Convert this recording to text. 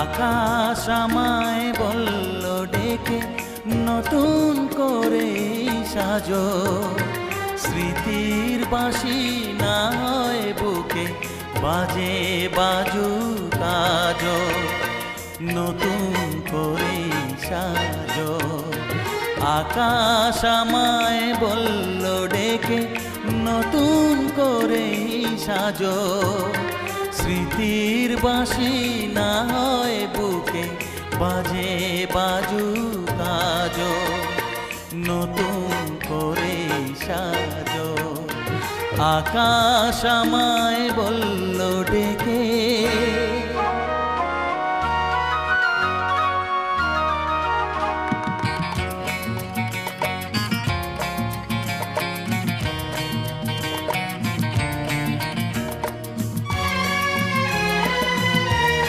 আকাশ আমায় বলল ডেকে নতুন করে সাজো, স্মৃতির বাঁশি না হয় বুকে বাজে বাজুক আজো, নতুন করে সাজো। আকাশ আমায় বলল ডেকে নতুন করে সাজো, স্মৃতির বাঁশি না হয় বুকে বাজে বাজুক আজো, নতুন করে সাজো। আকাশ আমায় বলল ডেকে